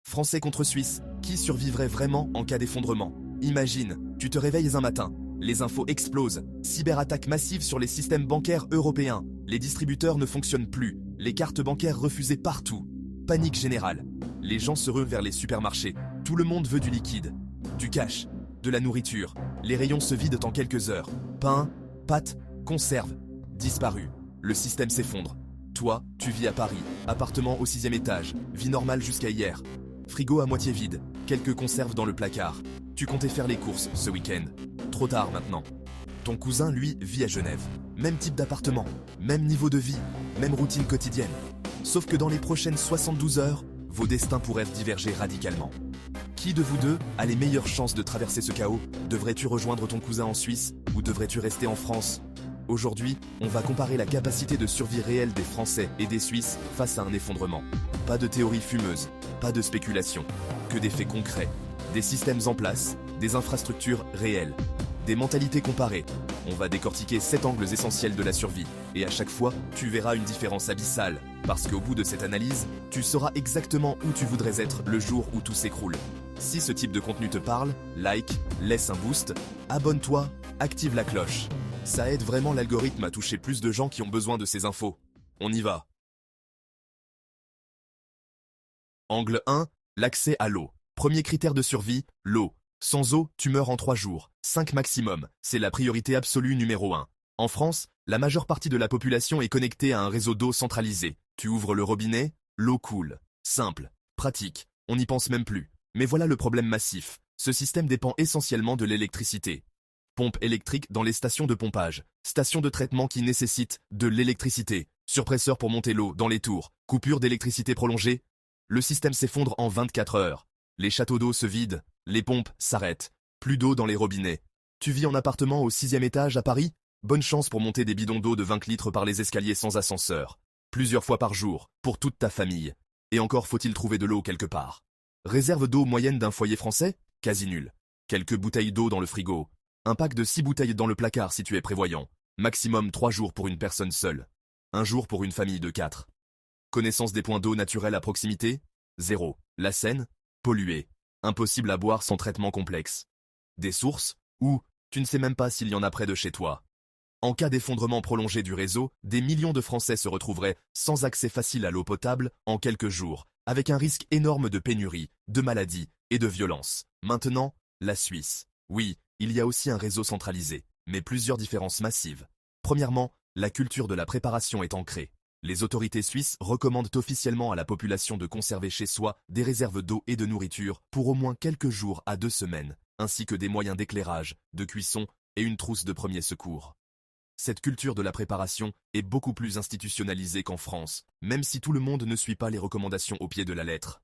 Français contre Suisse, qui survivrait vraiment en cas d'effondrement? Imagine, tu te réveilles un matin, les infos explosent, cyberattaque massive sur les systèmes bancaires européens, les distributeurs ne fonctionnent plus, les cartes bancaires refusées partout. Panique générale. Les gens se ruent vers les supermarchés, tout le monde veut du liquide, du cash, de la nourriture. Les rayons se vident en quelques heures. Pain, pâtes, conserves, disparus. Le système s'effondre. Toi, tu vis à Paris, appartement au 6e étage, vie normale jusqu'à hier. Frigo à moitié vide, quelques conserves dans le placard. Tu comptais faire les courses ce week-end. Trop tard maintenant. Ton cousin, lui, vit à Genève. Même type d'appartement, même niveau de vie, même routine quotidienne. Sauf que dans les prochaines 72 heures, vos destins pourraient diverger radicalement. Qui de vous deux a les meilleures chances de traverser ce chaos? Devrais-tu rejoindre ton cousin en Suisse ou devrais-tu rester en France? Aujourd'hui, on va comparer la capacité de survie réelle des Français et des Suisses face à un effondrement. Pas de théorie fumeuse, pas de spéculation, que des faits concrets, des systèmes en place, des infrastructures réelles, des mentalités comparées. On va décortiquer 7 angles essentiels de la survie, et à chaque fois, tu verras une différence abyssale, parce qu'au bout de cette analyse, tu sauras exactement où tu voudrais être le jour où tout s'écroule. Si ce type de contenu te parle, like, laisse un boost, abonne-toi, active la cloche. Ça aide vraiment l'algorithme à toucher plus de gens qui ont besoin de ces infos. On y va. Angle 1, l'accès à l'eau. Premier critère de survie, l'eau. Sans eau, tu meurs en 3 jours, 5 maximum, c'est la priorité absolue numéro 1. En France, la majeure partie de la population est connectée à un réseau d'eau centralisé. Tu ouvres le robinet, l'eau coule. Simple, pratique, on n'y pense même plus. Mais voilà le problème massif. Ce système dépend essentiellement de l'électricité. Pompe électrique dans les stations de pompage, stations de traitement qui nécessitent de l'électricité, surpresseur pour monter l'eau dans les tours, coupure d'électricité prolongée. Le système s'effondre en 24 heures. Les châteaux d'eau se vident, les pompes s'arrêtent, plus d'eau dans les robinets. Tu vis en appartement au 6e étage à Paris? Bonne chance pour monter des bidons d'eau de 20 litres par les escaliers sans ascenseur. Plusieurs fois par jour, pour toute ta famille. Et encore faut-il trouver de l'eau quelque part. Réserve d'eau moyenne d'un foyer français? Quasi nulle. Quelques bouteilles d'eau dans le frigo. Un pack de 6 bouteilles dans le placard si tu es prévoyant. Maximum 3 jours pour une personne seule. Un jour pour une famille de 4. Connaissance des points d'eau naturels à proximité? 0. La Seine? Polluée. Impossible à boire sans traitement complexe. Des sources? Ou, tu ne sais même pas s'il y en a près de chez toi. En cas d'effondrement prolongé du réseau, des millions de Français se retrouveraient sans accès facile à l'eau potable en quelques jours, avec un risque énorme de pénurie, de maladies et de violence. Maintenant, la Suisse. Oui, il y a aussi un réseau centralisé, mais plusieurs différences massives. Premièrement, la culture de la préparation est ancrée. Les autorités suisses recommandent officiellement à la population de conserver chez soi des réserves d'eau et de nourriture pour au moins quelques jours à 2 semaines, ainsi que des moyens d'éclairage, de cuisson et une trousse de premiers secours. Cette culture de la préparation est beaucoup plus institutionnalisée qu'en France, même si tout le monde ne suit pas les recommandations au pied de la lettre.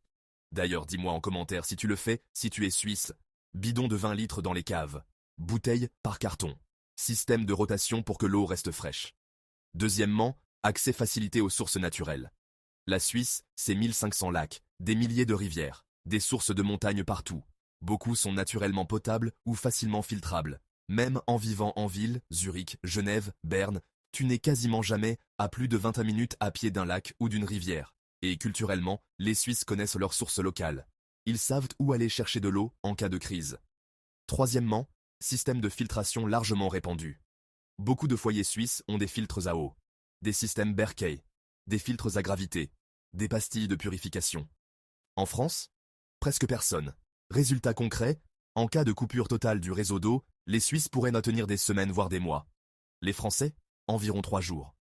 D'ailleurs, dis-moi en commentaire si tu le fais, si tu es suisse. Bidon de 20 litres dans les caves. Bouteilles par carton. Système de rotation pour que l'eau reste fraîche. Deuxièmement, accès facilité aux sources naturelles. La Suisse, c'est 1500 lacs, des milliers de rivières, des sources de montagnes partout. Beaucoup sont naturellement potables ou facilement filtrables. Même en vivant en ville, Zurich, Genève, Berne, tu n'es quasiment jamais à plus de 20 minutes à pied d'un lac ou d'une rivière. Et culturellement, les Suisses connaissent leurs sources locales. Ils savent où aller chercher de l'eau en cas de crise. Troisièmement, système de filtration largement répandu. Beaucoup de foyers suisses ont des filtres à eau, des systèmes Berkey, des filtres à gravité, des pastilles de purification. En France, presque personne. Résultat concret, en cas de coupure totale du réseau d'eau, les Suisses pourraient en tenir des semaines voire des mois. Les Français, environ 3 jours.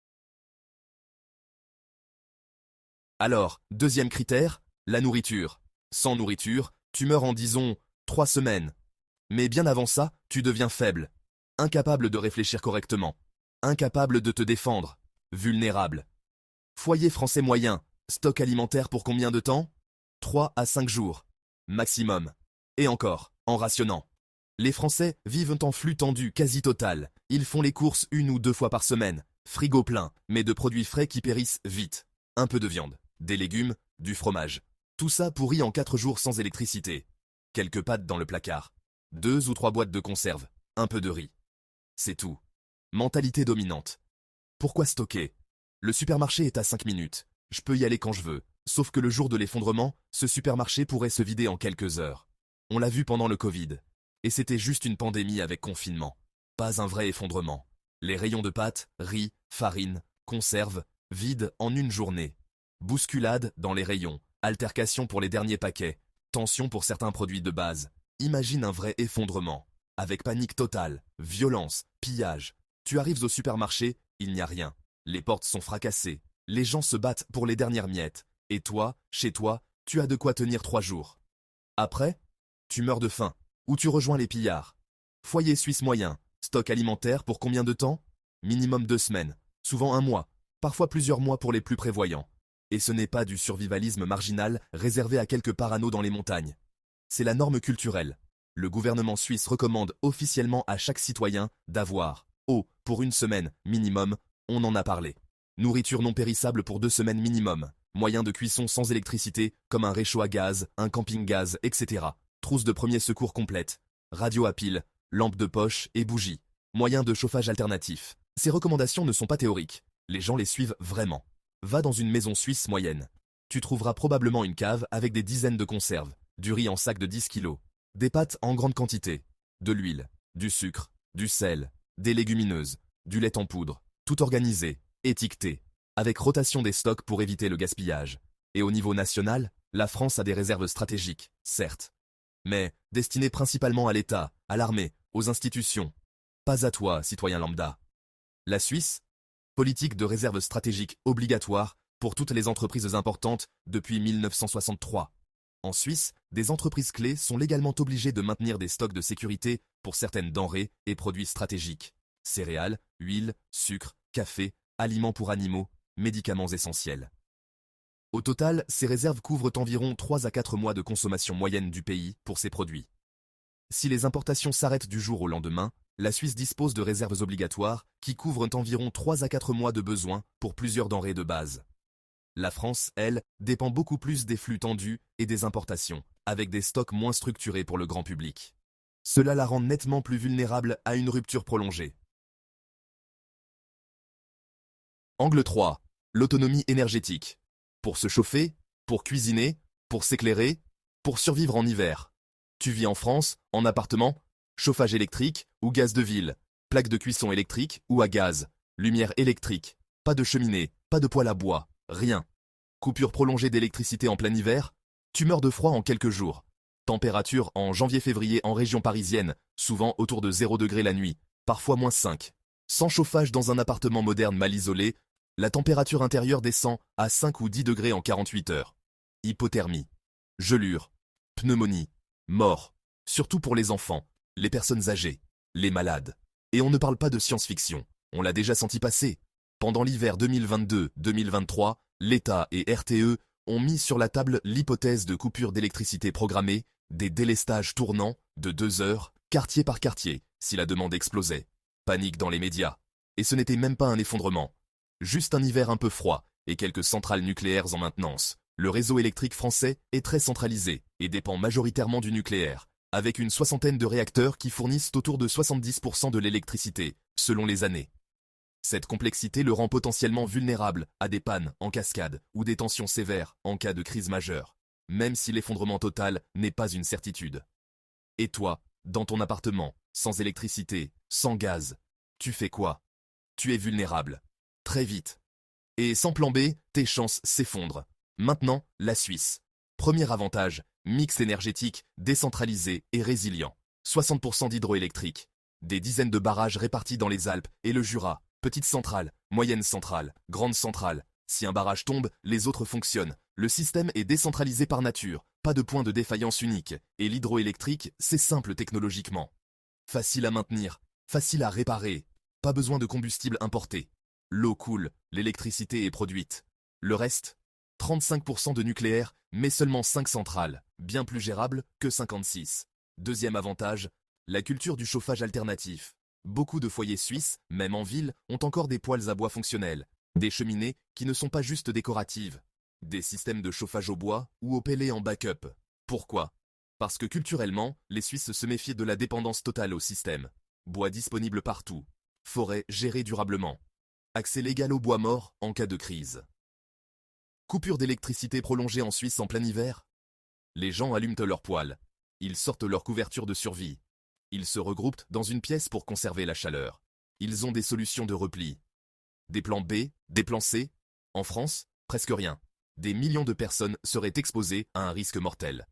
Alors, deuxième critère, la nourriture. Sans nourriture, tu meurs en disons 3 semaines. Mais bien avant ça, tu deviens faible, incapable de réfléchir correctement, incapable de te défendre, vulnérable. Foyer français moyen, stock alimentaire pour combien de temps? 3 à 5 jours, maximum. Et encore, en rationnant. Les Français vivent en flux tendu quasi total, ils font les courses 1 ou 2 fois par semaine, frigo plein, mais de produits frais qui périssent vite. Un peu de viande, des légumes, du fromage. Tout ça pourri en 4 jours sans électricité. Quelques pâtes dans le placard. 2 ou 3 boîtes de conserve, un peu de riz. C'est tout. Mentalité dominante. Pourquoi stocker? Le supermarché est à 5 minutes. Je peux y aller quand je veux. Sauf que le jour de l'effondrement, ce supermarché pourrait se vider en quelques heures. On l'a vu pendant le Covid. Et c'était juste une pandémie avec confinement. Pas un vrai effondrement. Les rayons de pâtes, riz, farine, conserves, vides en une journée. Bousculade dans les rayons, altercation pour les derniers paquets, tension pour certains produits de base. Imagine un vrai effondrement. Avec panique totale, violence, pillage. Tu arrives au supermarché, il n'y a rien. Les portes sont fracassées. Les gens se battent pour les dernières miettes. Et toi, chez toi, tu as de quoi tenir 3 jours. Après, tu meurs de faim. Ou tu rejoins les pillards. Foyer suisse moyen. Stock alimentaire pour combien de temps? Minimum 2 semaines. Souvent 1 mois. Parfois plusieurs mois pour les plus prévoyants. Et ce n'est pas du survivalisme marginal réservé à quelques parano dans les montagnes. C'est la norme culturelle. Le gouvernement suisse recommande officiellement à chaque citoyen d'avoir eau pour 1 semaine minimum, on en a parlé. Nourriture non périssable pour 2 semaines minimum. Moyens de cuisson sans électricité, comme un réchaud à gaz, un camping-gaz, etc. Trousse de premier secours complète. Radio à pile, lampe de poche et bougies. Moyens de chauffage alternatifs. Ces recommandations ne sont pas théoriques. Les gens les suivent vraiment. Va dans une maison suisse moyenne. Tu trouveras probablement une cave avec des dizaines de conserves, du riz en sac de 10 kilos, des pâtes en grande quantité, de l'huile, du sucre, du sel, des légumineuses, du lait en poudre, tout organisé, étiqueté, avec rotation des stocks pour éviter le gaspillage. Et au niveau national, la France a des réserves stratégiques, certes, mais destinées principalement à l'État, à l'armée, aux institutions. Pas à toi, citoyen lambda. La Suisse, politique de réserve stratégique obligatoire pour toutes les entreprises importantes depuis 1963. En Suisse, des entreprises clés sont légalement obligées de maintenir des stocks de sécurité pour certaines denrées et produits stratégiques. Céréales, huile, sucre, café, aliments pour animaux, médicaments essentiels. Au total, ces réserves couvrent environ 3 à 4 mois de consommation moyenne du pays pour ces produits. Si les importations s'arrêtent du jour au lendemain, la Suisse dispose de réserves obligatoires qui couvrent environ 3 à 4 mois de besoins pour plusieurs denrées de base. La France, elle, dépend beaucoup plus des flux tendus et des importations, avec des stocks moins structurés pour le grand public. Cela la rend nettement plus vulnérable à une rupture prolongée. Angle 3. L'autonomie énergétique. Pour se chauffer, pour cuisiner, pour s'éclairer, pour survivre en hiver. Tu vis en France, en appartement, chauffage électrique ou gaz de ville, plaque de cuisson électrique ou à gaz, lumière électrique, pas de cheminée, pas de poêle à bois, rien. Coupure prolongée d'électricité en plein hiver, tu meurs de froid en quelques jours. Température en janvier-février en région parisienne, souvent autour de 0 degré la nuit, parfois -5. Sans chauffage dans un appartement moderne mal isolé, la température intérieure descend à 5 ou 10 degrés en 48 heures. Hypothermie, gelure, pneumonie, mort, surtout pour les enfants, les personnes âgées, les malades. Et on ne parle pas de science-fiction, on l'a déjà senti passer. Pendant l'hiver 2022-2023, l'État et RTE ont mis sur la table l'hypothèse de coupure d'électricité programmée, des délestages tournants de 2 heures, quartier par quartier, si la demande explosait. Panique dans les médias. Et ce n'était même pas un effondrement. Juste un hiver un peu froid et quelques centrales nucléaires en maintenance. Le réseau électrique français est très centralisé et dépend majoritairement du nucléaire, avec une 60aine de réacteurs qui fournissent autour de 70% de l'électricité, selon les années. Cette complexité le rend potentiellement vulnérable à des pannes en cascade ou des tensions sévères en cas de crise majeure, même si l'effondrement total n'est pas une certitude. Et toi, dans ton appartement, sans électricité, sans gaz, tu fais quoi? Tu es vulnérable. Très vite. Et sans plan B, tes chances s'effondrent. Maintenant, la Suisse. Premier avantage, mix énergétique, décentralisé et résilient. 60% d'hydroélectrique. Des dizaines de barrages répartis dans les Alpes et le Jura. Petite centrale, moyenne centrale, grande centrale. Si un barrage tombe, les autres fonctionnent. Le système est décentralisé par nature, pas de point de défaillance unique. Et l'hydroélectrique, c'est simple technologiquement. Facile à maintenir, facile à réparer. Pas besoin de combustible importé. L'eau coule, l'électricité est produite. Le reste, 35% de nucléaire, mais seulement 5 centrales, bien plus gérable que 56. Deuxième avantage, la culture du chauffage alternatif. Beaucoup de foyers suisses, même en ville, ont encore des poêles à bois fonctionnels, des cheminées qui ne sont pas juste décoratives, des systèmes de chauffage au bois ou au pellet en backup. Pourquoi? Parce que culturellement, les Suisses se méfiaient de la dépendance totale au système. Bois disponible partout, forêt gérée durablement. Accès légal au bois mort en cas de crise. Coupure d'électricité prolongée en Suisse en plein hiver. Les gens allument leurs poêles. Ils sortent leur couverture de survie. Ils se regroupent dans une pièce pour conserver la chaleur. Ils ont des solutions de repli. Des plans B, des plans C. En France, presque rien. Des millions de personnes seraient exposées à un risque mortel.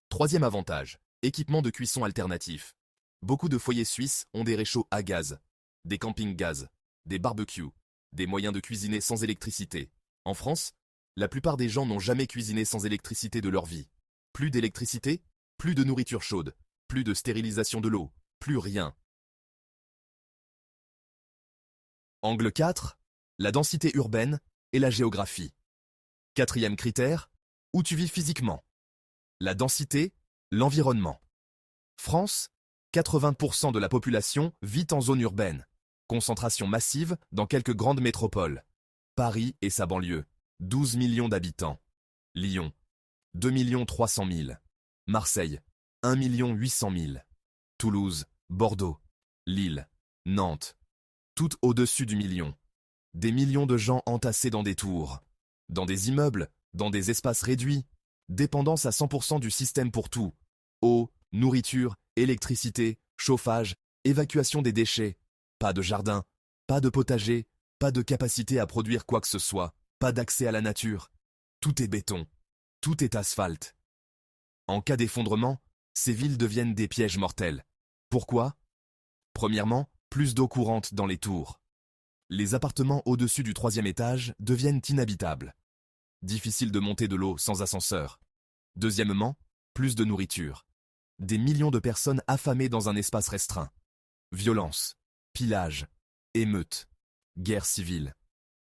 Troisième avantage, équipement de cuisson alternatif. Beaucoup de foyers suisses ont des réchauds à gaz, des camping-gaz, des barbecues, des moyens de cuisiner sans électricité. En France, la plupart des gens n'ont jamais cuisiné sans électricité de leur vie. Plus d'électricité, plus de nourriture chaude, plus de stérilisation de l'eau, plus rien. Angle 4, la densité urbaine et la géographie. Quatrième critère, où tu vis physiquement. La densité, l'environnement. France, 80% de la population vit en zone urbaine. Concentration massive dans quelques grandes métropoles. Paris et sa banlieue, 12 millions d'habitants. Lyon, 2 300 000. Marseille, 1 800 000. Toulouse, Bordeaux, Lille, Nantes. Tout au-dessus du million. Des millions de gens entassés dans des tours, dans des immeubles, dans des espaces réduits. Dépendance à 100% du système pour tout. Eau, nourriture, électricité, chauffage, évacuation des déchets. Pas de jardin, pas de potager, pas de capacité à produire quoi que ce soit, pas d'accès à la nature. Tout est béton. Tout est asphalte. En cas d'effondrement, ces villes deviennent des pièges mortels. Pourquoi? Premièrement, plus d'eau courante dans les tours. Les appartements au-dessus du 3e étage deviennent inhabitables. Difficile de monter de l'eau sans ascenseur. Deuxièmement, plus de nourriture. Des millions de personnes affamées dans un espace restreint. Violence, pillage, émeutes, guerre civile.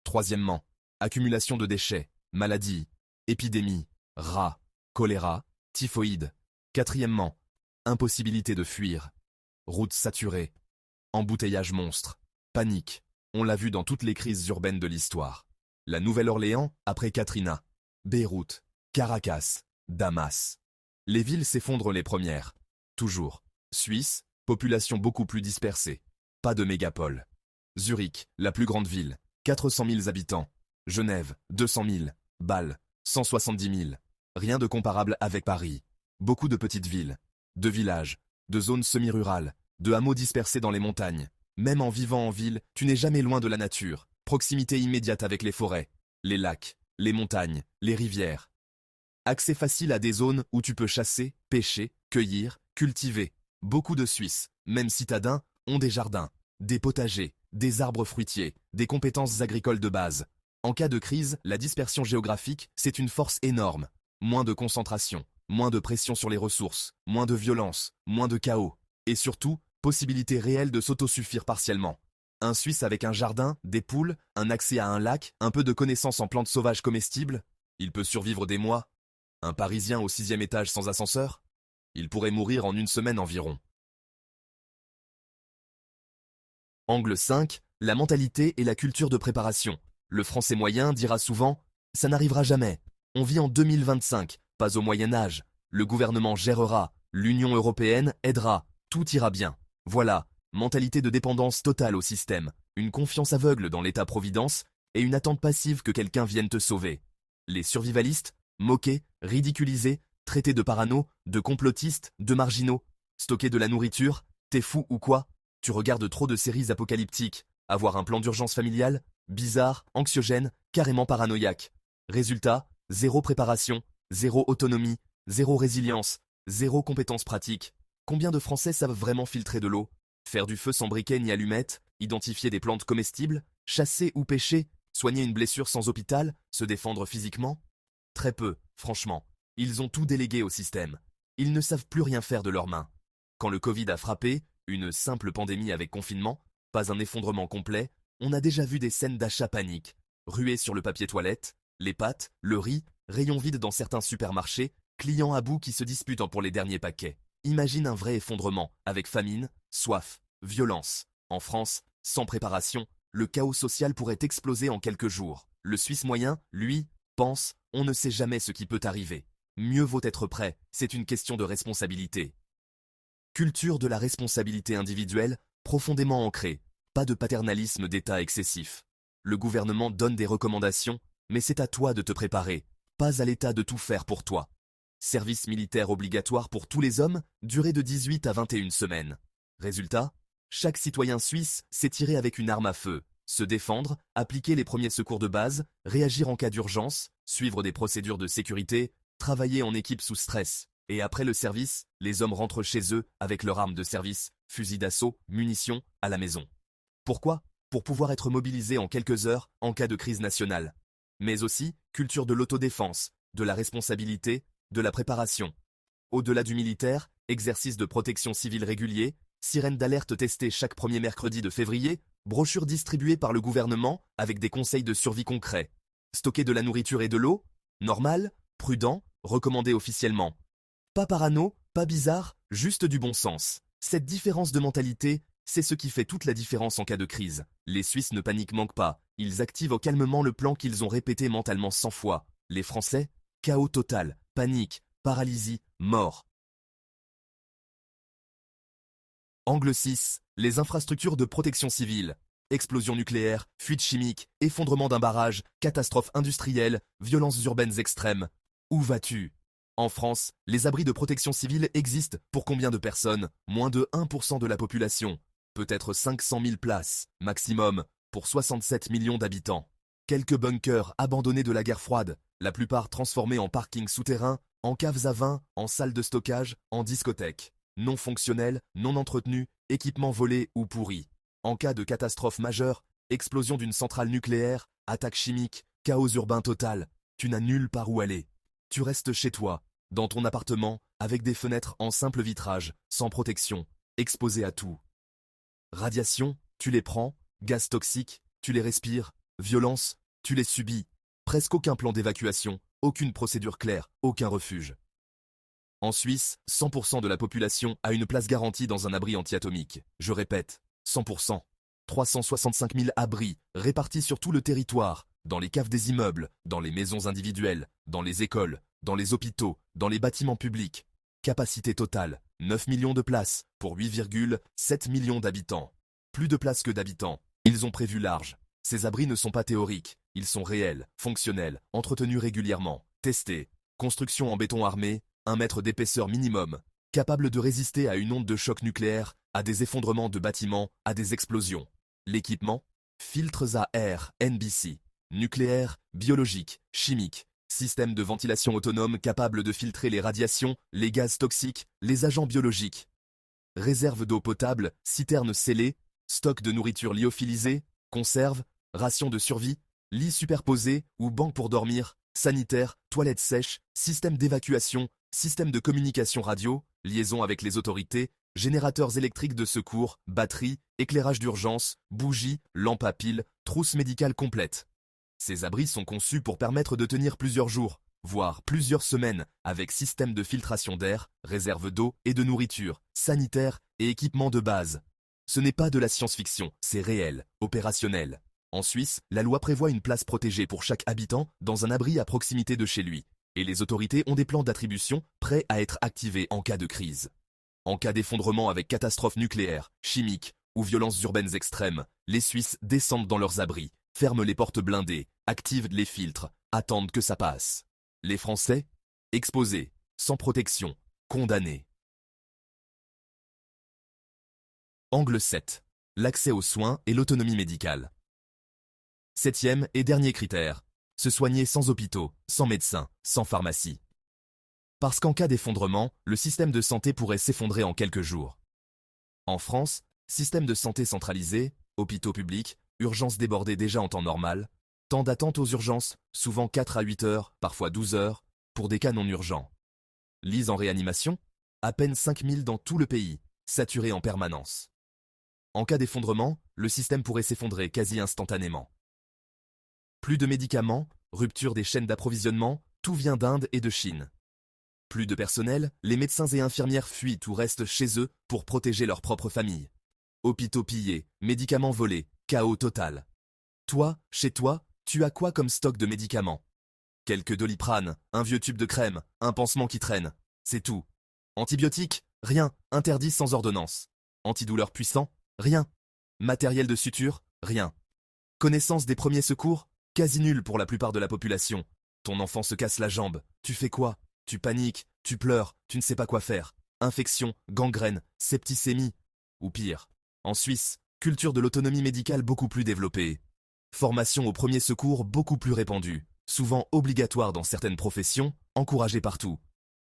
Troisièmement, accumulation de déchets, maladies, épidémies, rats, choléra, typhoïde. Quatrièmement, impossibilité de fuir. Routes saturées, embouteillage monstre, panique. On l'a vu dans toutes les crises urbaines de l'histoire. La Nouvelle-Orléans après Katrina, Beyrouth, Caracas, Damas. Les villes s'effondrent les premières. Toujours. Suisse, population beaucoup plus dispersée. Pas de mégapole. Zurich, la plus grande ville, 400 000 habitants. Genève, 200 000. Bâle, 170 000. Rien de comparable avec Paris. Beaucoup de petites villes, de villages, de zones semi-rurales, de hameaux dispersés dans les montagnes. Même en vivant en ville, tu n'es jamais loin de la nature. Proximité immédiate avec les forêts, les lacs, les montagnes, les rivières. Accès facile à des zones où tu peux chasser, pêcher, cueillir, cultiver. Beaucoup de Suisses, même citadins, ont des jardins, des potagers, des arbres fruitiers, des compétences agricoles de base. En cas de crise, la dispersion géographique, c'est une force énorme. Moins de concentration, moins de pression sur les ressources, moins de violence, moins de chaos. Et surtout, possibilité réelle de s'autosuffire partiellement. Un Suisse avec un jardin, des poules, un accès à un lac, un peu de connaissances en plantes sauvages comestibles, il peut survivre des mois. Un Parisien au 6e étage sans ascenseur, il pourrait mourir en une semaine environ. Angle 5, la mentalité et la culture de préparation. Le Français moyen dira souvent « ça n'arrivera jamais, on vit en 2025, pas au Moyen-Âge, le gouvernement gérera, l'Union européenne aidera, tout ira bien ». Voilà, mentalité de dépendance totale au système, une confiance aveugle dans l'État-providence et une attente passive que quelqu'un vienne te sauver. Les survivalistes, moqués, ridiculisés, traités de parano, de complotistes, de marginaux, stocker de la nourriture, t'es fou ou quoi? Tu regardes trop de séries apocalyptiques, avoir un plan d'urgence familial, bizarre, anxiogène, carrément paranoïaque. Résultat, zéro préparation, zéro autonomie, zéro résilience, zéro compétence pratique. Combien de Français savent vraiment filtrer de l'eau, faire du feu sans briquet ni allumette, identifier des plantes comestibles, chasser ou pêcher, soigner une blessure sans hôpital, se défendre physiquement? Très peu, franchement. Ils ont tout délégué au système. Ils ne savent plus rien faire de leurs mains. Quand le Covid a frappé, une simple pandémie avec confinement, pas un effondrement complet, on a déjà vu des scènes d'achat panique, ruées sur le papier toilette, les pâtes, le riz, rayons vides dans certains supermarchés, clients à bout qui se disputent pour les derniers paquets. Imagine un vrai effondrement, avec famine, soif, violence. En France, sans préparation, le chaos social pourrait exploser en quelques jours. Le Suisse moyen, lui, pense « on ne sait jamais ce qui peut arriver ». Mieux vaut être prêt, c'est une question de responsabilité. Culture de la responsabilité individuelle, profondément ancrée, pas de paternalisme d'État excessif. Le gouvernement donne des recommandations, mais c'est à toi de te préparer, pas à l'État de tout faire pour toi. Service militaire obligatoire pour tous les hommes, durée de 18 à 21 semaines. Résultat, chaque citoyen suisse s'est tiré avec une arme à feu, se défendre, appliquer les premiers secours de base, réagir en cas d'urgence, suivre des procédures de sécurité, travailler en équipe sous stress. Et après le service, les hommes rentrent chez eux avec leur arme de service, fusil d'assaut, munitions, à la maison. Pourquoi? Pour pouvoir être mobilisés en quelques heures en cas de crise nationale. Mais aussi, culture de l'autodéfense, de la responsabilité, de la préparation. Au-delà du militaire, exercice de protection civile régulier, sirène d'alerte testée chaque premier mercredi de février, brochure distribuée par le gouvernement avec des conseils de survie concrets. Stocker de la nourriture et de l'eau? Normal, prudent, recommandé officiellement. Pas parano, pas bizarre, juste du bon sens. Cette différence de mentalité, c'est ce qui fait toute la différence en cas de crise. Les Suisses ne paniquent manquent pas, ils activent calmement le plan qu'ils ont répété mentalement 100 fois. Les Français? Chaos total, panique, paralysie, mort. Angle 6. Les infrastructures de protection civile. Explosion nucléaire, fuite chimique, effondrement d'un barrage, catastrophe industrielle, violences urbaines extrêmes. Où vas-tu? En France, les abris de protection civile existent pour combien de personnes? Moins de 1% de la population. Peut-être 500 000 places, maximum, pour 67 millions d'habitants. Quelques bunkers abandonnés de la guerre froide, la plupart transformés en parkings souterrains, en caves à vin, en salles de stockage, en discothèques. Non fonctionnels, non entretenus, équipements volés ou pourris. En cas de catastrophe majeure, explosion d'une centrale nucléaire, attaque chimique, chaos urbain total, tu n'as nulle part où aller. Tu restes chez toi, dans ton appartement, avec des fenêtres en simple vitrage, sans protection, exposé à tout. Radiation, tu les prends, gaz toxiques, tu les respires, violence, tu les subis. Presque aucun plan d'évacuation, aucune procédure claire, aucun refuge. En Suisse, 100% de la population a une place garantie dans un abri anti-atomique. Je répète, 100%. 365 000 abris, répartis sur tout le territoire, dans les caves des immeubles, dans les maisons individuelles, dans les écoles, dans les hôpitaux, dans les bâtiments publics. Capacité totale, 9 millions de places, pour 8,7 millions d'habitants. Plus de places que d'habitants. Ils ont prévu large. Ces abris ne sont pas théoriques, ils sont réels, fonctionnels, entretenus régulièrement, testés. Construction en béton armé, 1 mètre d'épaisseur minimum, capable de résister à une onde de choc nucléaire, à des effondrements de bâtiments, à des explosions. L'équipement? Filtres à air, NBC. Nucléaire, biologique, chimique. Système de ventilation autonome capable de filtrer les radiations, les gaz toxiques, les agents biologiques. Réserve d'eau potable, citernes scellées, stock de nourriture lyophilisée, conserve, ration de survie, lits superposés ou bancs pour dormir, sanitaire, toilettes sèches, système d'évacuation, système de communication radio, liaison avec les autorités, générateurs électriques de secours, batteries, éclairage d'urgence, bougies, lampes à piles, trousse médicale complète. Ces abris sont conçus pour permettre de tenir plusieurs jours, voire plusieurs semaines, avec système de filtration d'air, réserve d'eau et de nourriture, sanitaire et équipements de base. Ce n'est pas de la science-fiction, c'est réel, opérationnel. En Suisse, la loi prévoit une place protégée pour chaque habitant dans un abri à proximité de chez lui, et les autorités ont des plans d'attribution prêts à être activés en cas de crise. En cas d'effondrement avec catastrophe nucléaire, chimique ou violences urbaines extrêmes, les Suisses descendent dans leurs abris, ferment les portes blindées, activent les filtres, attendent que ça passe. Les Français? Exposés, sans protection, condamnés. Angle 7. L'accès aux soins et l'autonomie médicale. 7e et dernier critère. Se soigner sans hôpitaux, sans médecins, sans pharmacie. Parce qu'en cas d'effondrement, le système de santé pourrait s'effondrer en quelques jours. En France, système de santé centralisé, hôpitaux publics, urgences débordées déjà en temps normal, temps d'attente aux urgences, souvent 4 à 8 heures, parfois 12 heures, pour des cas non urgents. Lits en réanimation, à peine 5000 dans tout le pays, saturés en permanence. En cas d'effondrement, le système pourrait s'effondrer quasi instantanément. Plus de médicaments, rupture des chaînes d'approvisionnement, tout vient d'Inde et de Chine. Plus de personnel, les médecins et infirmières fuient ou restent chez eux pour protéger leur propre famille. Hôpitaux pillés, médicaments volés, chaos total. Toi, chez toi, tu as quoi comme stock de médicaments? Quelques Doliprane, un vieux tube de crème, un pansement qui traîne, c'est tout. Antibiotiques? Rien, interdit sans ordonnance. Antidouleur puissant? Rien. Matériel de suture? Rien. Connaissance des premiers secours? quasi nul pour la plupart de la population. Ton enfant se casse la jambe, tu fais quoi? Tu paniques, tu pleures, tu ne sais pas quoi faire. Infection, gangrène, septicémie. Ou pire. En Suisse, culture de l'autonomie médicale beaucoup plus développée. Formation aux premiers secours beaucoup plus répandue, souvent obligatoire dans certaines professions, encouragée partout.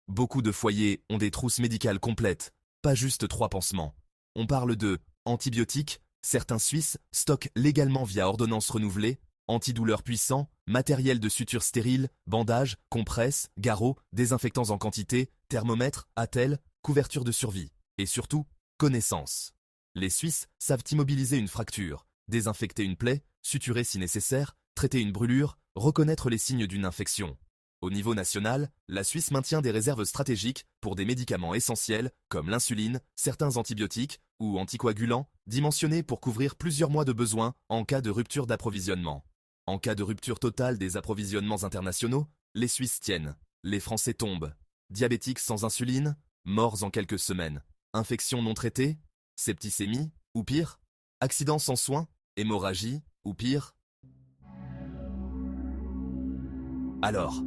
Beaucoup de foyers ont des trousses médicales complètes, pas juste 3 pansements. On parle de antibiotiques, certains Suisses stockent légalement via ordonnance renouvelée, antidouleurs puissants, matériel de suture stérile, bandages, compresses, garrots, désinfectants en quantité, thermomètres, attelles, couverture de survie. Et surtout, connaissance. Les Suisses savent immobiliser une fracture, désinfecter une plaie, suturer si nécessaire, traiter une brûlure, reconnaître les signes d'une infection. Au niveau national, la Suisse maintient des réserves stratégiques pour des médicaments essentiels comme l'insuline, certains antibiotiques ou anticoagulants, dimensionnés pour couvrir plusieurs mois de besoins en cas de rupture d'approvisionnement. En cas de rupture totale des approvisionnements internationaux, les Suisses tiennent. Les Français tombent. Diabétiques sans insuline, morts en quelques semaines. Infections non traitées, septicémie, ou pire, accidents sans soins, hémorragie, ou pire. Alors,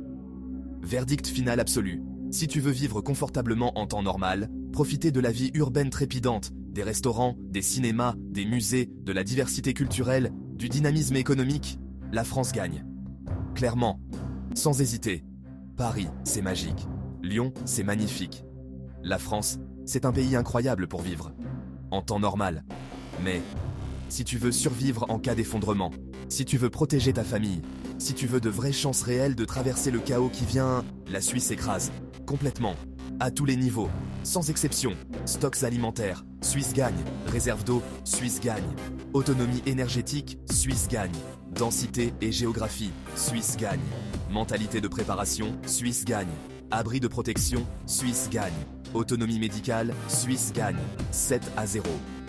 verdict final absolu. Si tu veux vivre confortablement en temps normal, profiter de la vie urbaine trépidante, des restaurants, des cinémas, des musées, de la diversité culturelle, du dynamisme économique, la France gagne. Clairement, sans hésiter. Paris, c'est magique. Lyon, c'est magnifique. La France, c'est un pays incroyable pour vivre. En temps normal. Mais, si tu veux survivre en cas d'effondrement, si tu veux protéger ta famille, si tu veux de vraies chances réelles de traverser le chaos qui vient, la Suisse écrase. Complètement. À tous les niveaux. Sans exception. Stocks alimentaires, Suisse gagne. Réserve d'eau, Suisse gagne. Autonomie énergétique, Suisse gagne. Densité et géographie, Suisse gagne. Mentalité de préparation, Suisse gagne. Abri de protection, Suisse gagne. Autonomie médicale, Suisse gagne. 7-0.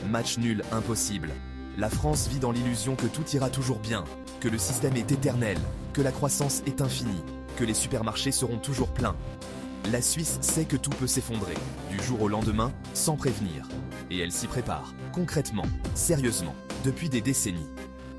Match nul impossible. La France vit dans l'illusion que tout ira toujours bien, que le système est éternel, que la croissance est infinie, que les supermarchés seront toujours pleins. La Suisse sait que tout peut s'effondrer, du jour au lendemain, sans prévenir. Et elle s'y prépare, concrètement, sérieusement, depuis des décennies.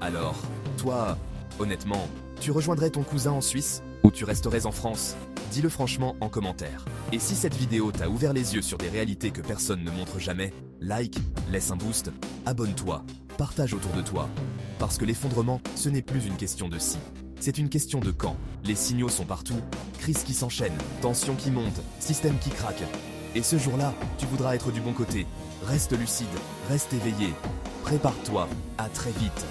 Alors, toi, honnêtement, tu rejoindrais ton cousin en Suisse ou tu resterais en France? Dis-le franchement en commentaire. Et si cette vidéo t'a ouvert les yeux sur des réalités que personne ne montre jamais, like, laisse un boost, abonne-toi, partage autour de toi. Parce que l'effondrement, ce n'est plus une question de si, c'est une question de quand. Les signaux sont partout, crise qui s'enchaîne, tension qui monte, système qui craque. Et ce jour-là, tu voudras être du bon côté. Reste lucide, reste éveillé. Prépare-toi, à très vite.